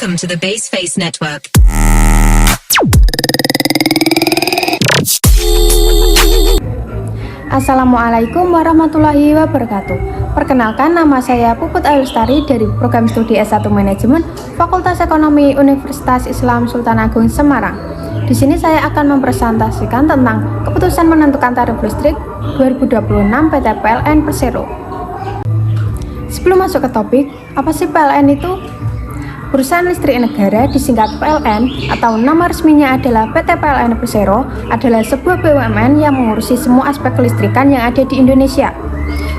Welcome to the Baseface Network. Assalamualaikum warahmatullahi wabarakatuh. Perkenalkan, nama saya Puput Ayustari dari Program Studi S1 Manajemen Fakultas Ekonomi Universitas Islam Sultan Agung Semarang. Di sini saya akan mempresentasikan tentang keputusan menentukan tarif listrik 2026 PT PLN Persero. Sebelum masuk ke topik, apa sih PLN itu? Perusahaan Listrik Negara disingkat PLN atau nama resminya adalah PT PLN Persero adalah sebuah BUMN yang mengurusi semua aspek kelistrikan yang ada di Indonesia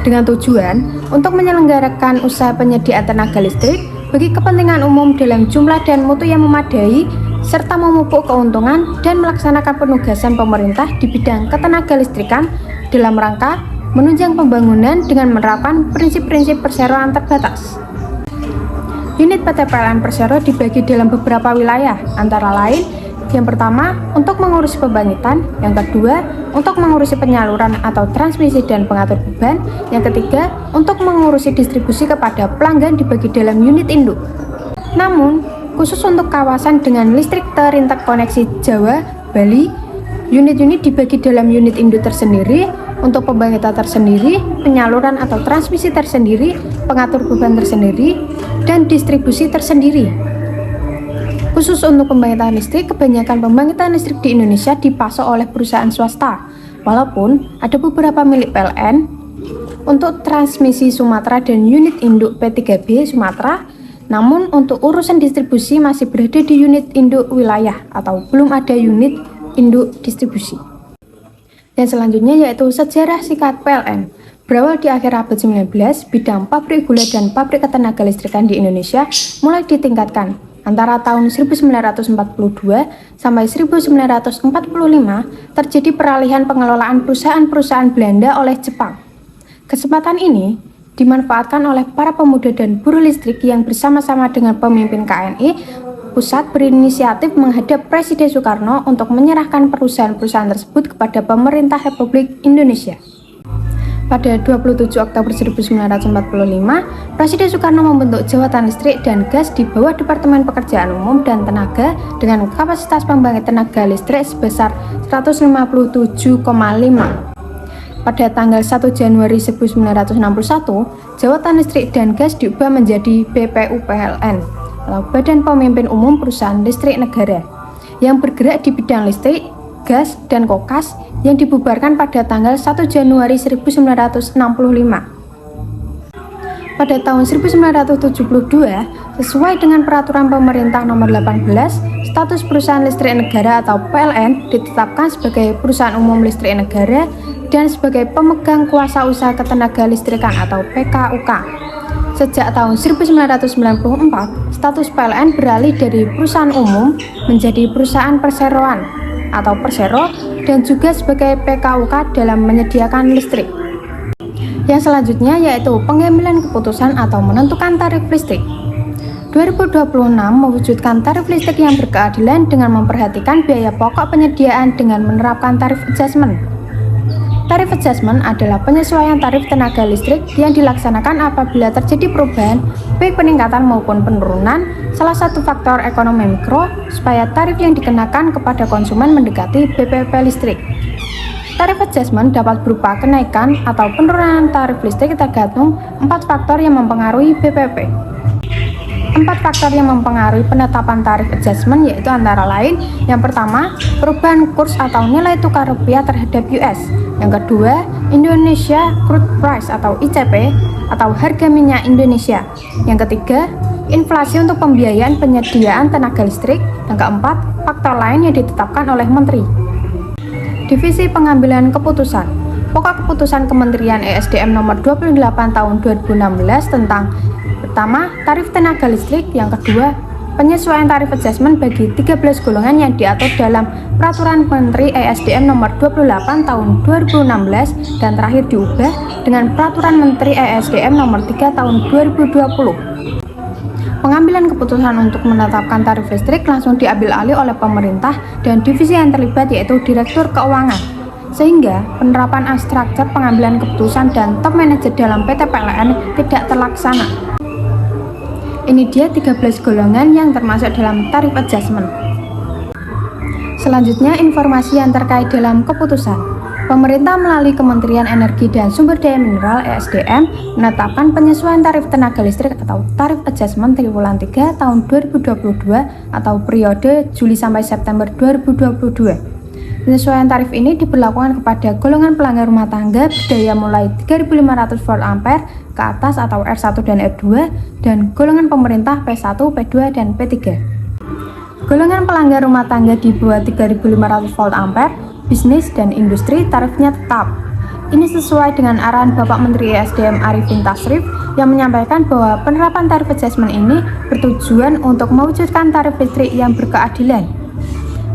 dengan tujuan untuk menyelenggarakan usaha penyediaan tenaga listrik bagi kepentingan umum dalam jumlah dan mutu yang memadai serta memupuk keuntungan dan melaksanakan penugasan pemerintah di bidang ketenaga listrikan dalam rangka menunjang pembangunan dengan menerapkan prinsip-prinsip perseroan terbatas. Unit PT PLN Persero dibagi dalam beberapa wilayah, antara lain yang pertama untuk mengurusi pembangkitan, yang kedua untuk mengurusi penyaluran atau transmisi dan pengatur beban, yang ketiga untuk mengurusi distribusi kepada pelanggan dibagi dalam unit induk. Namun, khusus untuk kawasan dengan listrik terinterkoneksi Jawa, Bali, unit-unit dibagi dalam unit induk tersendiri, untuk pembangkitan tersendiri, penyaluran atau transmisi tersendiri, pengatur beban tersendiri, dan distribusi tersendiri. Khusus untuk pembangkitan listrik, kebanyakan pembangkitan listrik di Indonesia dipasok oleh perusahaan swasta, walaupun ada beberapa milik PLN. Untuk transmisi Sumatera dan unit induk P3B Sumatera, namun untuk urusan distribusi masih berada di unit induk wilayah atau belum ada unit induk distribusi. Dan selanjutnya yaitu sejarah singkat PLN. Berawal di akhir abad 19, bidang pabrik gula dan pabrik ketenaga listrikan di Indonesia mulai ditingkatkan. Antara tahun 1942 sampai 1945 terjadi peralihan pengelolaan perusahaan-perusahaan Belanda oleh Jepang. Kesempatan ini dimanfaatkan oleh para pemuda dan buruh listrik yang bersama-sama dengan pemimpin KNI Pusat berinisiatif menghadap Presiden Soekarno untuk menyerahkan perusahaan-perusahaan tersebut kepada pemerintah Republik Indonesia. Pada 27 Oktober 1945, Presiden Soekarno membentuk Jabatan Listrik dan Gas di bawah Departemen Pekerjaan Umum dan Tenaga dengan kapasitas pembangkit tenaga listrik sebesar 157,5. Pada tanggal 1 Januari 1961, Jabatan Listrik dan Gas diubah menjadi BPUPLN atau Badan Pemimpin Umum Perusahaan Listrik Negara yang bergerak di bidang listrik, gas, dan kokas yang dibubarkan pada tanggal 1 Januari 1965. Pada tahun 1972, sesuai dengan Peraturan Pemerintah Nomor 18, status Perusahaan Listrik Negara atau PLN ditetapkan sebagai Perusahaan Umum Listrik Negara dan sebagai pemegang kuasa usaha ketenaga listrikan atau PKUK. Sejak tahun 1994, status PLN beralih dari perusahaan umum menjadi perusahaan perseroan atau persero dan juga sebagai PKUK dalam menyediakan listrik. Yang selanjutnya yaitu pengambilan keputusan atau menentukan tarif listrik. 2026 mewujudkan tarif listrik yang berkeadilan dengan memperhatikan biaya pokok penyediaan dengan menerapkan tarif adjustment. Tarif adjustment adalah penyesuaian tarif tenaga listrik yang dilaksanakan apabila terjadi perubahan, baik peningkatan maupun penurunan, salah satu faktor ekonomi mikro, supaya tarif yang dikenakan kepada konsumen mendekati BPP listrik. Tarif adjustment dapat berupa kenaikan atau penurunan tarif listrik tergantung 4 faktor yang mempengaruhi BPP. 4 faktor yang mempengaruhi penetapan tarif adjustment yaitu antara lain, yang pertama, perubahan kurs atau nilai tukar rupiah terhadap US. Yang kedua, Indonesia Crude Price atau ICP atau harga minyak Indonesia. Yang ketiga, inflasi untuk pembiayaan penyediaan tenaga listrik. Yang keempat, faktor lain yang ditetapkan oleh Menteri. Divisi pengambilan keputusan. Pokok keputusan Kementerian ESDM nomor 28 tahun 2016 tentang pertama, tarif tenaga listrik. Yang kedua, penyesuaian tarif adjustment bagi 13 golongan yang diatur dalam Peraturan Menteri ESDM nomor 28 tahun 2016 dan terakhir diubah dengan Peraturan Menteri ESDM nomor 3 tahun 2020. Pengambilan keputusan untuk menetapkan tarif listrik langsung diambil alih oleh pemerintah dan divisi yang terlibat yaitu Direktur Keuangan, sehingga penerapan struktur pengambilan keputusan dan top manajer dalam PT PLN tidak terlaksana. Ini dia 13 golongan yang termasuk dalam tarif adjustment. Selanjutnya, informasi yang terkait dalam keputusan. Pemerintah melalui Kementerian Energi dan Sumber Daya Mineral (ESDM) menetapkan penyesuaian tarif tenaga listrik atau tarif adjustment triwulan 3 tahun 2022 atau periode Juli sampai September 2022. Penyesuaian tarif ini diberlakukan kepada golongan pelanggan rumah tangga berdaya mulai 3.500 volt ampere ke atas atau R1 dan R2 dan golongan pemerintah P1, P2, dan P3. Golongan pelanggan rumah tangga di bawah 3.500 volt ampere, bisnis dan industri tarifnya tetap. Ini sesuai dengan arahan Bapak Menteri ESDM Arifin Tasrif yang menyampaikan bahwa penerapan tarif adjustment ini bertujuan untuk mewujudkan tarif listrik yang berkeadilan.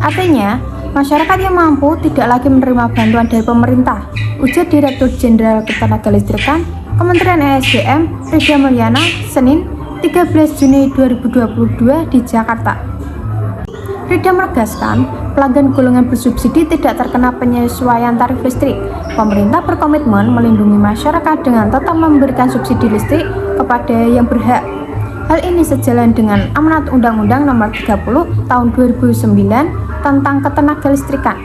Artinya, masyarakat yang mampu tidak lagi menerima bantuan dari pemerintah, ujar Direktur Jenderal Ketenagalistrikan Kementerian ESDM Rida Mulyana Senin 13 Juni 2022 di Jakarta. Rida menegaskan, pelanggan golongan bersubsidi tidak terkena penyesuaian tarif listrik. Pemerintah berkomitmen melindungi masyarakat dengan tetap memberikan subsidi listrik kepada yang berhak. Hal ini sejalan dengan amanat Undang-Undang Nomor 30 Tahun 2009 tentang Ketenagalistrikan.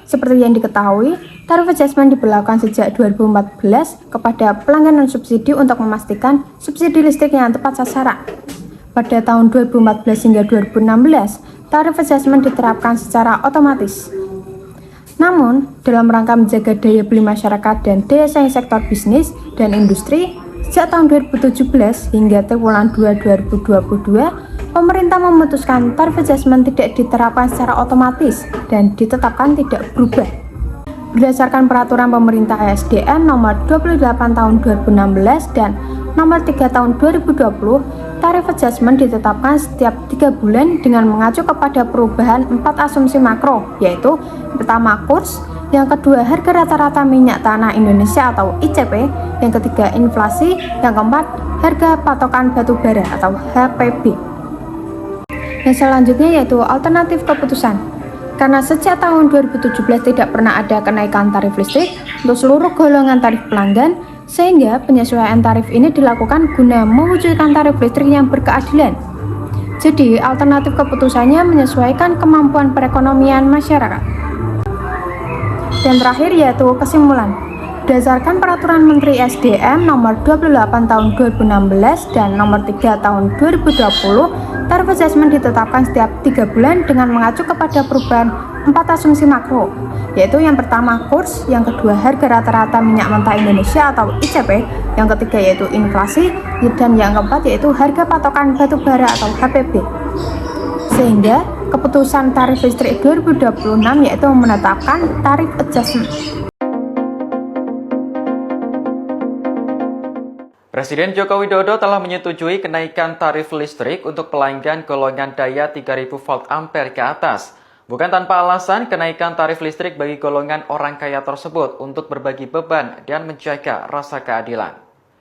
Seperti yang diketahui, tarif adjustment diberlakukan sejak 2014 kepada pelanggan non-subsidi untuk memastikan subsidi listrik yang tepat sasaran. Pada tahun 2014 hingga 2016, tarif adjustment diterapkan secara otomatis. Namun, dalam rangka menjaga daya beli masyarakat dan daya saing sektor bisnis dan industri, sejak tahun 2017 hingga triwulan 2 2022, pemerintah memutuskan tarif adjustment tidak diterapkan secara otomatis dan ditetapkan tidak berubah. Berdasarkan peraturan pemerintah ESDM nomor 28 tahun 2016 dan nomor 3 tahun 2020, tarif adjustment ditetapkan setiap 3 bulan dengan mengacu kepada perubahan 4 asumsi makro, yaitu pertama kurs, yang kedua harga rata-rata minyak tanah Indonesia atau ICP, yang ketiga inflasi, yang keempat harga patokan batu bara atau HPB. Yang selanjutnya yaitu alternatif keputusan. Karena sejak tahun 2017 tidak pernah ada kenaikan tarif listrik untuk seluruh golongan tarif pelanggan, sehingga penyesuaian tarif ini dilakukan guna mewujudkan tarif listrik yang berkeadilan. Jadi, alternatif keputusannya menyesuaikan kemampuan perekonomian masyarakat. Dan terakhir yaitu kesimpulan. Berdasarkan Peraturan Menteri SDM Nomor 28 Tahun 2016 dan Nomor 3 Tahun 2020, tarif adjustment ditetapkan setiap 3 bulan dengan mengacu kepada perubahan 4 asumsi makro, yaitu yang pertama kurs, yang kedua harga rata-rata minyak mentah Indonesia atau ICP, yang ketiga yaitu inflasi, dan yang keempat yaitu harga patokan batu bara atau HPB. Sehingga keputusan tarif listrik 2026 yaitu menetapkan tarif adjustment. Presiden Joko Widodo telah menyetujui kenaikan tarif listrik untuk pelanggan golongan daya 3000 volt ampere ke atas. Bukan tanpa alasan kenaikan tarif listrik bagi golongan orang kaya tersebut untuk berbagi beban dan menjaga rasa keadilan.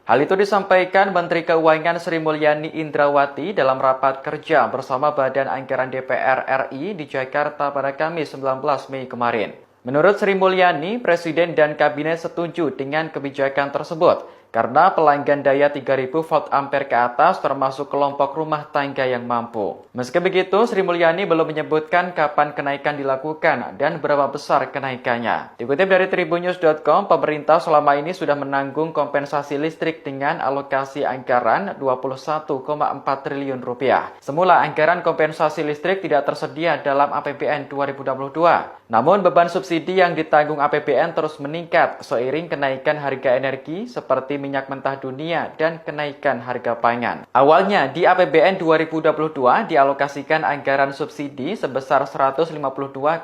Hal itu disampaikan Menteri Keuangan Sri Mulyani Indrawati dalam rapat kerja bersama Badan Anggaran DPR RI di Jakarta pada Kamis 19 Mei kemarin. Menurut Sri Mulyani, Presiden dan Kabinet setuju dengan kebijakan tersebut karena pelanggan daya 3000 volt ampere ke atas termasuk kelompok rumah tangga yang mampu. Meski begitu, Sri Mulyani belum menyebutkan kapan kenaikan dilakukan dan berapa besar kenaikannya. Dikutip dari tribunnews.com, pemerintah selama ini sudah menanggung kompensasi listrik dengan alokasi anggaran 21,4 triliun rupiah. Semula anggaran kompensasi listrik tidak tersedia dalam APBN 2022. Namun beban subsidi yang ditanggung APBN terus meningkat seiring kenaikan harga energi seperti minyak mentah dunia dan kenaikan harga pangan. Awalnya di APBN 2022 dialokasikan anggaran subsidi sebesar 152,5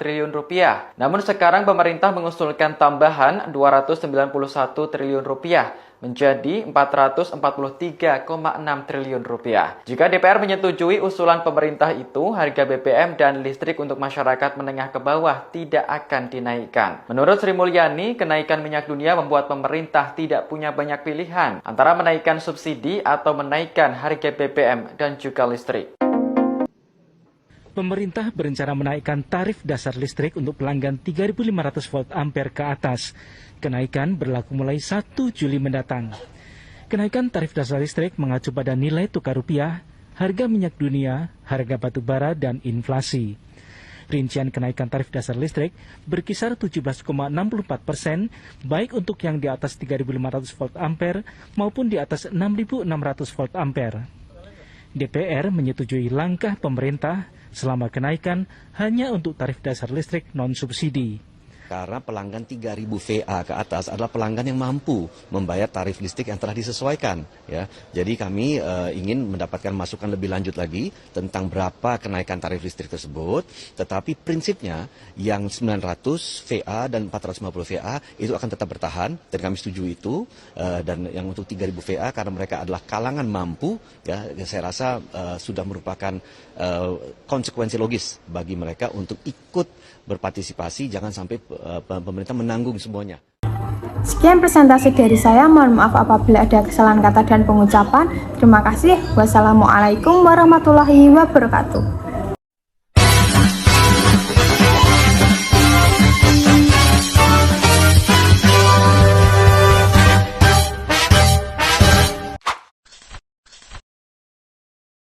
triliun rupiah. Namun sekarang pemerintah mengusulkan tambahan 291 triliun rupiah menjadi 443,6 triliun rupiah. Jika DPR menyetujui usulan pemerintah itu, harga BBM dan listrik untuk masyarakat menengah ke bawah tidak akan dinaikkan. Menurut Sri Mulyani, kenaikan minyak dunia membuat pemerintah tidak punya banyak pilihan antara menaikkan subsidi atau menaikkan harga BBM dan juga listrik. Pemerintah berencana menaikkan tarif dasar listrik untuk pelanggan 3.500 volt ampere ke atas. Kenaikan berlaku mulai 1 Juli mendatang. Kenaikan tarif dasar listrik mengacu pada nilai tukar rupiah, harga minyak dunia, harga batu bara, dan inflasi. Rincian kenaikan tarif dasar listrik berkisar 17,64%, baik untuk yang di atas 3.500 volt ampere maupun di atas 6.600 volt ampere. DPR menyetujui langkah pemerintah selama kenaikan hanya untuk tarif dasar listrik non-subsidi. Karena pelanggan 3.000 VA ke atas adalah pelanggan yang mampu membayar tarif listrik yang telah disesuaikan. Ya. Jadi kami ingin mendapatkan masukan lebih lanjut lagi tentang berapa kenaikan tarif listrik tersebut. Tetapi prinsipnya yang 900 VA dan 450 VA itu akan tetap bertahan dan kami setuju itu. Dan yang untuk 3.000 VA karena mereka adalah kalangan mampu, ya saya rasa sudah merupakan konsekuensi logis bagi mereka untuk ikut berpartisipasi, jangan sampai pemerintah menanggung semuanya. Sekian presentasi dari saya, mohon maaf apabila ada kesalahan kata dan pengucapan. Terima kasih. Wassalamualaikum warahmatullahi wabarakatuh.